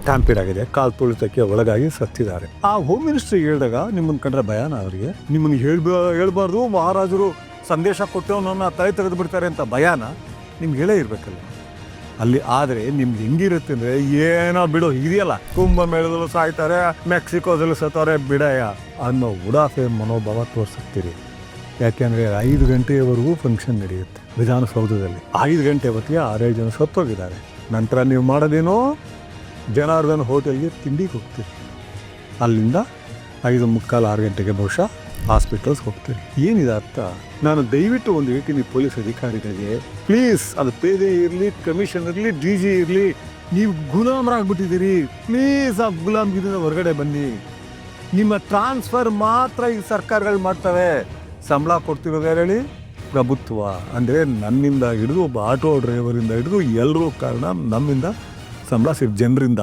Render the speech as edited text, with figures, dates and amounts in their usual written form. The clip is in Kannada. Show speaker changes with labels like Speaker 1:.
Speaker 1: ಟ್ಯಾಂಪೇರ್ ಆಗಿದೆ, ಕಾಲು ತುಳಿತಕ್ಕೆ ಒಳಗಾಗಿ ಸತ್ತಿದ್ದಾರೆ. ಆ ಹೋಮ್ ಮಿನಿಸ್ಟ್ರಿ ಹೇಳಿದಾಗ ನಿಮ್ಮನ್ನು ಕಂಡ್ರೆ ಭಯಾನ ಅವರಿಗೆ? ನಿಮ್ಮನ್ನು ಹೇಳ್ಬಾರ್ದು, ಮಹಾರಾಜರು ಸಂದೇಶ ಕೊಟ್ಟು ನನ್ನ ತಲೆ ತೆಗೆದು ಬಿಡ್ತಾರೆ ಅಂತ ಭಯಾನ ನಿಮ್ಗೆ ಹೇಳೇ ಇರಬೇಕಲ್ಲ ಅಲ್ಲಿ. ಆದರೆ ನಿಮ್ಗೆ ಹೆಂಗಿರುತ್ತೆ ಅಂದರೆ, ಏನೋ ಬಿಡು ಇದೆಯಲ್ಲ, ಕುಂಭಮೇಳದಲ್ಲೂ ಸಾಯ್ತಾರೆ, ಮೆಕ್ಸಿಕೋದಲ್ಲೂ ಸತ್ತಾರೆ ಬಿಡಯ್ಯ ಅನ್ನೋ ಉಡಾಫೆ ಮನೋಭಾವ ತೋರಿಸ್ತೀರಿ. ಯಾಕೆಂದರೆ 5 ಗಂಟೆಯವರೆಗೂ ಫಂಕ್ಷನ್ ನಡೆಯುತ್ತೆ ವಿಧಾನಸೌಧದಲ್ಲಿ. 5 ಗಂಟೆ ಹೊತ್ತಿಗೆ 6 ಜನ ಸತ್ತೋಗಿದ್ದಾರೆ. ನಂತರ ನೀವು ಮಾಡೋದೇನೋ ಜನಾರ್ದನ್ ಹೋಟೆಲ್ಗೆ ತಿಂಡಿಗೆ ಹೋಗ್ತೀರಿ. ಅಲ್ಲಿಂದ 5:45, 6 ಗಂಟೆಗೆ ಬಹುಶಃ ಹಾಸ್ಪಿಟಲ್ಸ್ ಹೋಗ್ತೀರಿ. ಏನಿದೆ ಅರ್ಥ? ನಾನು ದಯವಿಟ್ಟು ಒಂದು ಹೇಳ್ತೀನಿ ಪೊಲೀಸ್ ಅಧಿಕಾರಿಗಳಿಗೆ, ಪ್ಲೀಸ್, ಅದು ಪೇದೆ ಇರಲಿ, ಕಮಿಷನ್ ಇರಲಿ, DG ಇರಲಿ, ನೀವು ಗುಲಾಮರಾಗ್ಬಿಟ್ಟಿದ್ದೀರಿ. ಪ್ಲೀಸ್ ಆ ಗುಲಾಮ್ಗಿರಿಂದ ಹೊರಗಡೆ ಬನ್ನಿ. ನಿಮ್ಮ ಟ್ರಾನ್ಸ್ಫರ್ ಮಾತ್ರ ಈ ಸರ್ಕಾರಗಳು ಮಾಡ್ತವೆ. ಸಂಬಳ ಕೊಡ್ತಿರೋದು ಯಾರು ಹೇಳಿ? ಪ್ರಭುತ್ವ. ಅಂದರೆ ನನ್ನಿಂದ ಹಿಡಿದು ಒಬ್ಬ ಆಟೋ ಡ್ರೈವರಿಂದ ಹಿಡಿದು ಎಲ್ಲರೂ ಕಾರಣ ನಮ್ಮಿಂದ ಸಂಬಳ ಸಿಕ್ಕ ಜನರಿಂದ.